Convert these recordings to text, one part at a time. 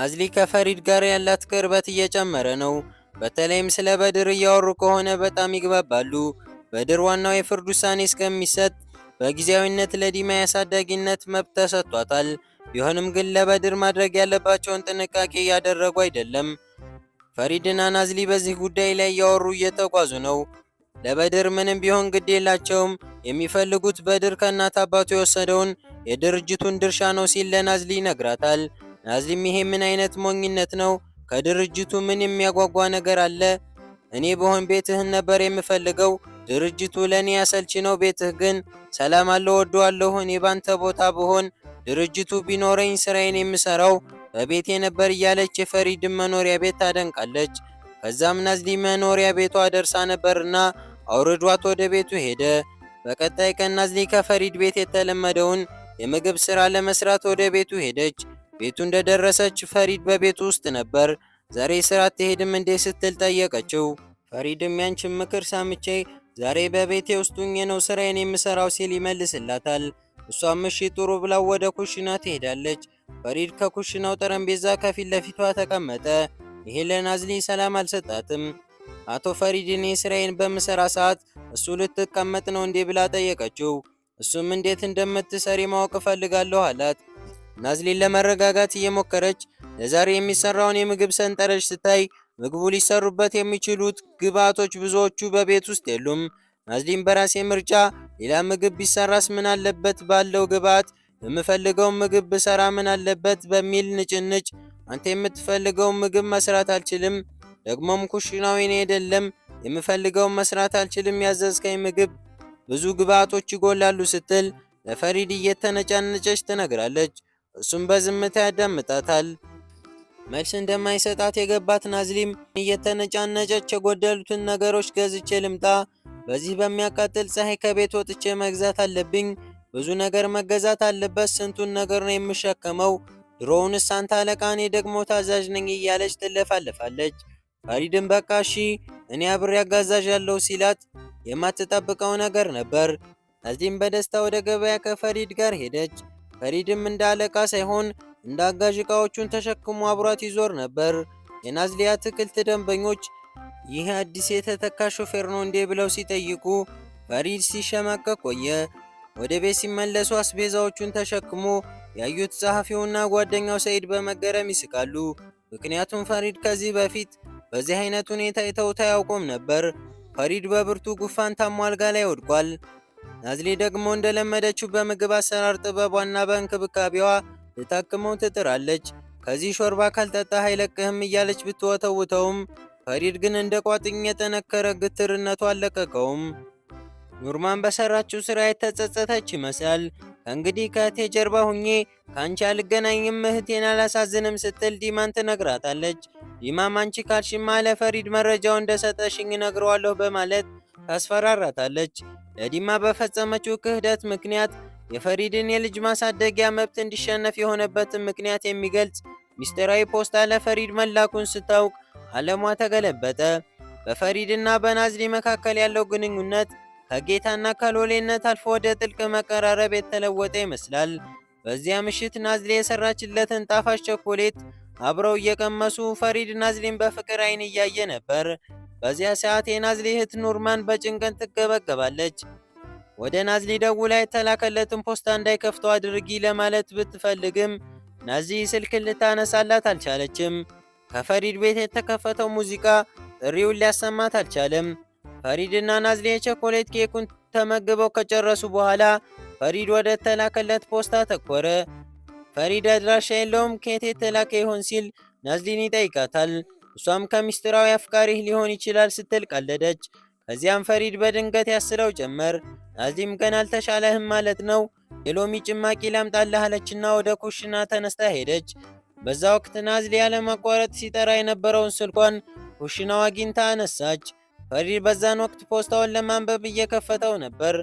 ናዝሊ ከፈሪድ ጋር ያላት ቅርበት እየጨመረ ነው። በተለይም ስለ በድር እያወሩ ከሆነ በጣም ይግባባሉ። በድር ዋናው የፍርድ ውሳኔ እስከሚሰጥ በጊዜያዊነት ለዲማ የአሳዳጊነት መብት ተሰጥቷታል። ቢሆንም ግን ለበድር ማድረግ ያለባቸውን ጥንቃቄ እያደረጉ አይደለም። ፈሪድና ናዝሊ በዚህ ጉዳይ ላይ እያወሩ እየተጓዙ ነው። ለበድር ምንም ቢሆን ግድ የላቸውም። የሚፈልጉት በድር ከእናት አባቱ የወሰደውን የድርጅቱን ድርሻ ነው ሲል ለናዝሊ ይነግራታል። ናዝሊም ይሄ ምን አይነት ሞኝነት ነው? ከድርጅቱ ምን የሚያጓጓ ነገር አለ? እኔ በሆን ቤትህን ነበር የምፈልገው። ድርጅቱ ለእኔ ያሰልች ነው፣ ቤትህ ግን ሰላም አለው፣ ወደዋለሁ። እኔ ባንተ ቦታ ብሆን ድርጅቱ ቢኖረኝ ስራዬን የምሰራው በቤቴ ነበር እያለች የፈሪድን መኖሪያ ቤት ታደንቃለች። ከዛም ናዝሊ መኖሪያ ቤቷ ደርሳ ነበርና አውርዷት ወደ ቤቱ ሄደ። በቀጣይ ቀን ናዝሊ ከፈሪድ ቤት የተለመደውን የምግብ ስራ ለመስራት ወደ ቤቱ ሄደች። ቤቱ እንደደረሰች ፈሪድ በቤቱ ውስጥ ነበር። ዛሬ ስራ አትሄድም እንዴ ስትል ጠየቀችው። ፈሪድም ያንቺን ምክር ሰምቼ ዛሬ በቤቴ ውስጥ ሆኜ ነው ስራዬን የምሰራው ሲል ይመልስላታል። እሷም እሺ ጥሩ ብላው ወደ ኩሽና ትሄዳለች። ፈሪድ ከኩሽናው ጠረጴዛ ከፊት ለፊቷ ተቀመጠ። ይሄ ለናዝሊ ሰላም አልሰጣትም። አቶ ፈሪድ እኔ ስራዬን በምሰራ ሰዓት እሱ ልትቀመጥ ነው እንዴ ብላ ጠየቀችው። እሱም እንዴት እንደምትሰሪ ማወቅ እፈልጋለሁ አላት። ናዝሊን ለመረጋጋት እየሞከረች ለዛሬ የሚሰራውን የምግብ ሰንጠረዥ ስታይ ምግቡ ሊሰሩበት የሚችሉት ግብአቶች ብዙዎቹ በቤት ውስጥ የሉም። ናዝሊን በራሴ ምርጫ ሌላ ምግብ ቢሰራስ ምን አለበት፣ ባለው ግብአት የምፈልገውን ምግብ ብሰራ ምን አለበት በሚል ንጭንጭ አንተ የምትፈልገውን ምግብ መስራት አልችልም፣ ደግሞም ኩሽናው የኔ አይደለም፣ የምፈልገውን መስራት አልችልም፣ ያዘዝከኝ ምግብ ብዙ ግብአቶች ይጎላሉ ስትል ለፈሪድ እየተነጫነጨች ትነግራለች። እሱም በዝምታ ያዳምጣታል። መልስ እንደማይሰጣት የገባት ናዝሊም እየተነጫነጨች የጎደሉትን ነገሮች ገዝቼ ልምጣ፣ በዚህ በሚያቃጥል ፀሐይ ከቤት ወጥቼ መግዛት አለብኝ፣ ብዙ ነገር መገዛት አለበት፣ ስንቱን ነገር ነው የምሸከመው፣ ድሮውንስ አንተ አለቃ እኔ ደግሞ ታዛዥ ነኝ እያለች ትለፋለፋለች። ፈሪድም በቃ እሺ እኔ አብሬ አጋዛዥ ያለው ሲላት የማትጠብቀው ነገር ነበር። ናዝሊም በደስታ ወደ ገበያ ከፈሪድ ጋር ሄደች። ፈሪድም እንደ አለቃ ሳይሆን እንደ አጋዥ ዕቃዎቹን ተሸክሞ አብሯት ይዞር ነበር። የናዝሊ አትክልት ደንበኞች ይህ አዲስ የተተካ ሾፌር ነው እንዴ ብለው ሲጠይቁ ፈሪድ ሲሸማቀቅ ቆየ። ወደ ቤት ሲመለሱ አስቤዛዎቹን ተሸክሞ ያዩት ጸሐፊውና ጓደኛው ሰይድ በመገረም ይስቃሉ። ምክንያቱም ፈሪድ ከዚህ በፊት በዚህ አይነት ሁኔታ አይተውት አያውቁም ነበር። ፈሪድ በብርቱ ጉንፋን ታሞ አልጋ ላይ ወድቋል። ናዝሊ ደግሞ እንደለመደችው በምግብ አሰራር ጥበቧና በእንክብካቤዋ ልታክመው ትጥራለች። ከዚህ ሾርባ ካልጠጣህ አይለቅህም እያለች ብትወተውተውም ፈሪድ ግን እንደ ቋጥኝ የጠነከረ ግትርነቱ አልለቀቀውም። ኑርማን በሰራችው ስራ የተጸጸተች ይመስላል። ከእንግዲህ ከእህቴ ጀርባ ሁኜ ከአንቺ አልገናኝም፣ እህቴን አላሳዝንም ስትል ዲማን ትነግራታለች። ዲማም አንቺ ካልሽማ ለፈሪድ መረጃው እንደሰጠሽኝ እነግረዋለሁ በማለት ታስፈራራታለች። ለዲማ በፈጸመችው ክህደት ምክንያት የፈሪድን የልጅ ማሳደጊያ መብት እንዲሸነፍ የሆነበትን ምክንያት የሚገልጽ ሚስጥራዊ ፖስታ ለፈሪድ መላኩን ስታውቅ ዓለሟ ተገለበጠ። በፈሪድና በናዝሊ መካከል ያለው ግንኙነት ከጌታና ከሎሌነት አልፎ ወደ ጥልቅ መቀራረብ የተለወጠ ይመስላል። በዚያ ምሽት ናዝሊ የሰራችለትን ጣፋጭ ቸኮሌት አብረው እየቀመሱ ፈሪድ ናዝሊን በፍቅር አይን እያየ ነበር። በዚያ ሰዓት የናዝሊ እህት ኑርማን በጭንቀት ትገበገባለች። ወደ ናዝሊ ደውላ የተላከለትን ፖስታ እንዳይከፍተው አድርጊ ለማለት ብትፈልግም ናዝሊ ስልክ ልታነሳላት አልቻለችም። ከፈሪድ ቤት የተከፈተው ሙዚቃ ጥሪውን ሊያሰማት አልቻለም። ፈሪድና ናዝሊ የቸኮሌት ኬኩን ተመግበው ከጨረሱ በኋላ ፈሪድ ወደ ተላከለት ፖስታ ተኮረ። ፈሪድ አድራሻ የለውም ከየት የተላከ ይሆን ሲል ናዝሊን ይጠይቃታል። እሷም ከሚስጥራዊ አፍቃሪህ ሊሆን ይችላል ስትል ቀለደች። ከዚያም ፈሪድ በድንገት ያስለው ጀመር። ናዝሊም ገና አልተሻለህም ማለት ነው? የሎሚ ጭማቂ ላምጣልህ አለችና ወደ ኩሽና ተነስታ ሄደች። በዛ ወቅት ናዝሊ ያለማቋረጥ ሲጠራ የነበረውን ስልኳን ኩሽናው አግኝታ አነሳች። ፈሪድ በዛን ወቅት ፖስታውን ለማንበብ እየከፈተው ነበር።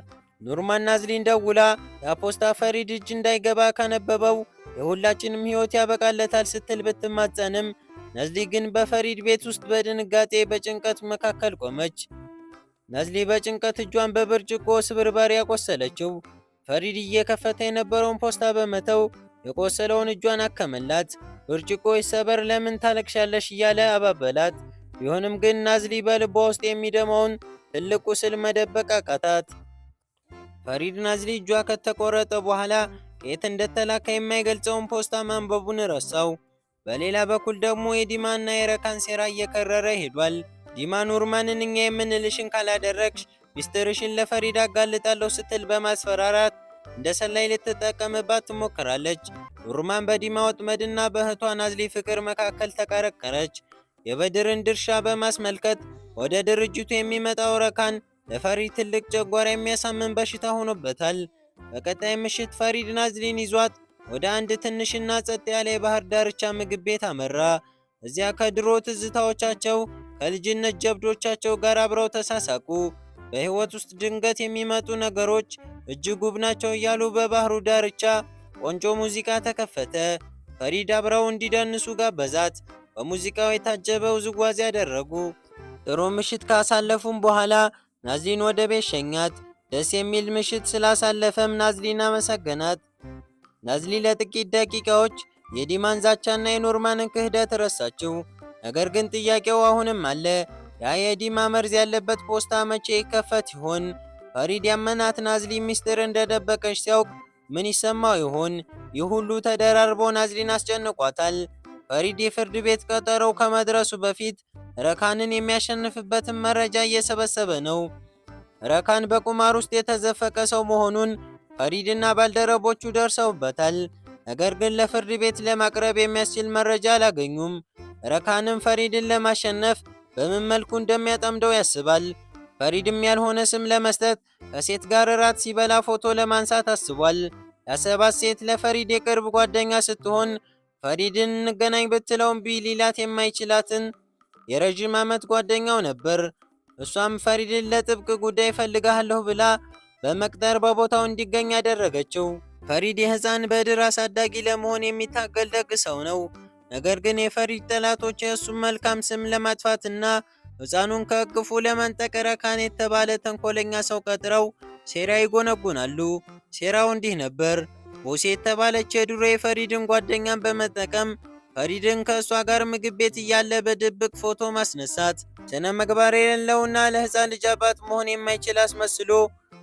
ኑርማን ናዝሊን ደውላ ያ ፖስታ ፈሪድ እጅ እንዳይገባ ካነበበው የሁላችንም ሕይወት ያበቃለታል ስትል ብትማጸንም ናዝሊ ግን በፈሪድ ቤት ውስጥ በድንጋጤ በጭንቀት መካከል ቆመች። ናዝሊ በጭንቀት እጇን በብርጭቆ ስብርባሪ ያቆሰለችው። ፈሪድ እየከፈተ የነበረውን ፖስታ በመተው የቆሰለውን እጇን አከመላት። ብርጭቆ ይሰበር ለምን ታለቅሻለሽ እያለ አባበላት። ቢሆንም ግን ናዝሊ በልቧ ውስጥ የሚደማውን ትልቅ ቁስል መደበቅ አቃታት። ፈሪድ ናዝሊ እጇ ከተቆረጠ በኋላ ከየት እንደተላከ የማይገልጸውን ፖስታ ማንበቡን ረሳው። በሌላ በኩል ደግሞ የዲማና የረካን ሴራ እየከረረ ሄዷል። ዲማ ኑርማንን እኛ የምንልሽን ካላደረግሽ ሚስጥርሽን ለፈሪድ አጋልጣለሁ ስትል በማስፈራራት እንደ ሰላይ ልትጠቀምባት ትሞክራለች። ኑርማን በዲማ ወጥመድና በእህቷ ናዝሊ ፍቅር መካከል ተቀረቀረች። የበድርን ድርሻ በማስመልከት ወደ ድርጅቱ የሚመጣው ረካን ለፈሪድ ትልቅ ጨጓራ የሚያሳምን በሽታ ሆኖበታል። በቀጣይ ምሽት ፈሪድ ናዝሊን ይዟት ወደ አንድ ትንሽና ጸጥ ያለ የባህር ዳርቻ ምግብ ቤት አመራ። እዚያ ከድሮ ትዝታዎቻቸው ከልጅነት ጀብዶቻቸው ጋር አብረው ተሳሳቁ። በሕይወት ውስጥ ድንገት የሚመጡ ነገሮች እጅግ ውብ ናቸው እያሉ በባህሩ ዳርቻ ቆንጆ ሙዚቃ ተከፈተ። ፈሪድ አብረው እንዲደንሱ ጋበዛት። በሙዚቃው የታጀበ ውዝዋዜ ያደረጉ። ጥሩ ምሽት ካሳለፉም በኋላ ናዝሊን ወደ ቤት ሸኛት። ደስ የሚል ምሽት ስላሳለፈም ናዝሊን አመሰገናት። ናዝሊ ለጥቂት ደቂቃዎች የዲማን ዛቻና የኑርማንን ክህደት ረሳችው። ነገር ግን ጥያቄው አሁንም አለ። ያ የዲማ መርዝ ያለበት ፖስታ መቼ ይከፈት ይሆን? ፈሪድ ያመናት ናዝሊ ሚስጥር እንደደበቀች ሲያውቅ ምን ይሰማው ይሆን? ይህ ሁሉ ተደራርቦ ናዝሊን አስጨንቋታል። ፈሪድ የፍርድ ቤት ቀጠሮው ከመድረሱ በፊት ረካንን የሚያሸንፍበትን መረጃ እየሰበሰበ ነው። ረካን በቁማር ውስጥ የተዘፈቀ ሰው መሆኑን ፈሪድና ባልደረቦቹ ደርሰውበታል። ነገር ግን ለፍርድ ቤት ለማቅረብ የሚያስችል መረጃ አላገኙም። ረካንም ፈሪድን ለማሸነፍ በምን መልኩ እንደሚያጠምደው ያስባል። ፈሪድም ያልሆነ ስም ለመስጠት ከሴት ጋር እራት ሲበላ ፎቶ ለማንሳት አስቧል። ያሰባት ሴት ለፈሪድ የቅርብ ጓደኛ ስትሆን ፈሪድን እንገናኝ ብትለውም ሊላት የማይችላትን የረዥም ዓመት ጓደኛው ነበር። እሷም ፈሪድን ለጥብቅ ጉዳይ ፈልጋለሁ ብላ በመቅጠር በቦታው እንዲገኝ ያደረገችው። ፈሪድ የሕፃን በድር አሳዳጊ ለመሆን የሚታገል ደግ ሰው ነው። ነገር ግን የፈሪድ ጠላቶች የእሱን መልካም ስም ለማጥፋትና ሕፃኑን ከእቅፉ ለመንጠቅ ረካን የተባለ ተንኮለኛ ሰው ቀጥረው ሴራ ይጎነጉናሉ። ሴራው እንዲህ ነበር። ቦሴ የተባለች የድሮ የፈሪድን ጓደኛን በመጠቀም ፈሪድን ከእሷ ጋር ምግብ ቤት እያለ በድብቅ ፎቶ ማስነሳት፣ ስነ ምግባር የሌለውና ለሕፃን ልጅ አባት መሆን የማይችል አስመስሎ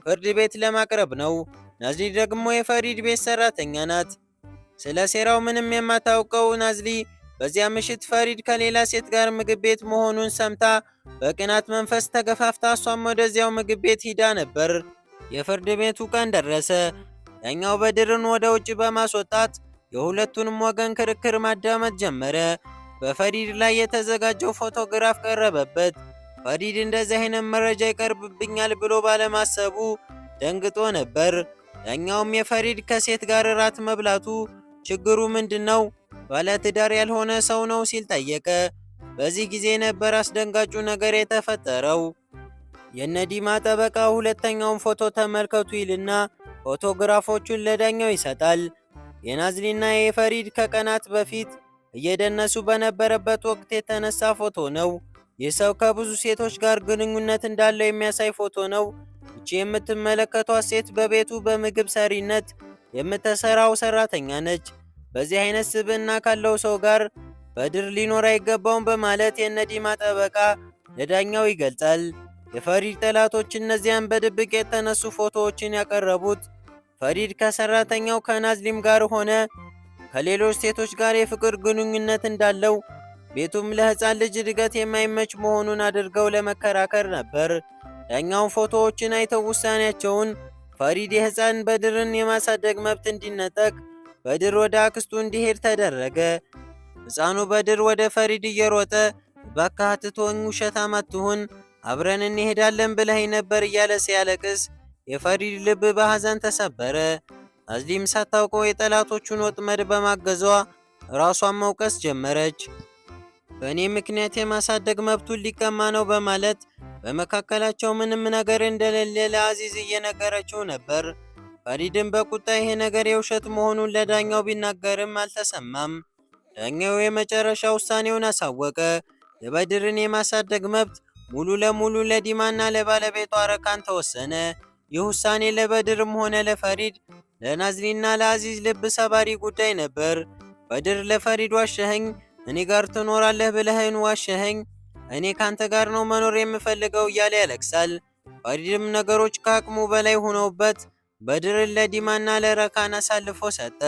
ፍርድ ቤት ለማቅረብ ነው። ናዝሊ ደግሞ የፈሪድ ቤት ሰራተኛ ናት። ስለ ሴራው ምንም የማታውቀው ናዝሊ በዚያ ምሽት ፈሪድ ከሌላ ሴት ጋር ምግብ ቤት መሆኑን ሰምታ በቅናት መንፈስ ተገፋፍታ እሷም ወደዚያው ምግብ ቤት ሂዳ ነበር። የፍርድ ቤቱ ቀን ደረሰ። ዳኛው በድርን ወደ ውጭ በማስወጣት የሁለቱንም ወገን ክርክር ማዳመጥ ጀመረ። በፈሪድ ላይ የተዘጋጀው ፎቶግራፍ ቀረበበት። ፈሪድ እንደዚህ አይነት መረጃ ይቀርብብኛል ብሎ ባለማሰቡ ደንግጦ ነበር። ዳኛውም የፈሪድ ከሴት ጋር እራት መብላቱ ችግሩ ምንድነው? ባለትዳር ያልሆነ ሰው ነው ሲል ጠየቀ። በዚህ ጊዜ ነበር አስደንጋጩ ነገር የተፈጠረው። የነዲማ ጠበቃ ሁለተኛውን ፎቶ ተመልከቱ ይልና ፎቶግራፎቹን ለዳኛው ይሰጣል። የናዝሊና የፈሪድ ከቀናት በፊት እየደነሱ በነበረበት ወቅት የተነሳ ፎቶ ነው። ይህ ሰው ከብዙ ሴቶች ጋር ግንኙነት እንዳለው የሚያሳይ ፎቶ ነው። እቺ የምትመለከቷት ሴት በቤቱ በምግብ ሰሪነት የምትሰራው ሰራተኛ ነች። በዚህ አይነት ስብዕና ካለው ሰው ጋር በድር ሊኖር አይገባውም በማለት የነዲማ ጠበቃ ለዳኛው ይገልጻል። የፈሪድ ጠላቶች እነዚያን በድብቅ የተነሱ ፎቶዎችን ያቀረቡት ፈሪድ ከሰራተኛው ከናዝሊም ጋር ሆነ ከሌሎች ሴቶች ጋር የፍቅር ግንኙነት እንዳለው ቤቱም ለሕፃን ልጅ እድገት የማይመች መሆኑን አድርገው ለመከራከር ነበር። ዳኛውን ፎቶዎችን አይተው ውሳኔያቸውን ፈሪድ የሕፃን በድርን የማሳደግ መብት እንዲነጠቅ በድር ወደ አክስቱ እንዲሄድ ተደረገ። ሕፃኑ በድር ወደ ፈሪድ እየሮጠ እባክህ አትተወኝ፣ ውሸታም አትሁን፣ አብረን እንሄዳለን ብለኸኝ ነበር እያለ ሲያለቅስ የፈሪድ ልብ በሐዘን ተሰበረ። ናዝሊም ሳታውቀው የጠላቶቹን ወጥመድ በማገዟ ራሷን መውቀስ ጀመረች። በእኔ ምክንያት የማሳደግ መብቱን ሊቀማ ነው በማለት በመካከላቸው ምንም ነገር እንደሌለ ለአዚዝ እየነገረችው ነበር። ፈሪድም በቁጣ ይሄ ነገር የውሸት መሆኑን ለዳኛው ቢናገርም አልተሰማም። ዳኛው የመጨረሻ ውሳኔውን አሳወቀ። የበድርን የማሳደግ መብት ሙሉ ለሙሉ ለዲማና ለባለቤቷ ረካን ተወሰነ። ይህ ውሳኔ ለበድርም ሆነ ለፈሪድ ለናዝኒና ለአዚዝ ልብ ሰባሪ ጉዳይ ነበር። በድር ለፈሪድ ዋሸኸኝ፣ እኔ ጋር ትኖራለህ ብለህን ዋሸኸኝ፣ እኔ ካንተ ጋር ነው መኖር የምፈልገው እያለ ያለቅሳል። ፈሪድም ነገሮች ከአቅሙ በላይ ሆነውበት በድርን ለዲማና ለረካን አሳልፎ ሰጠ።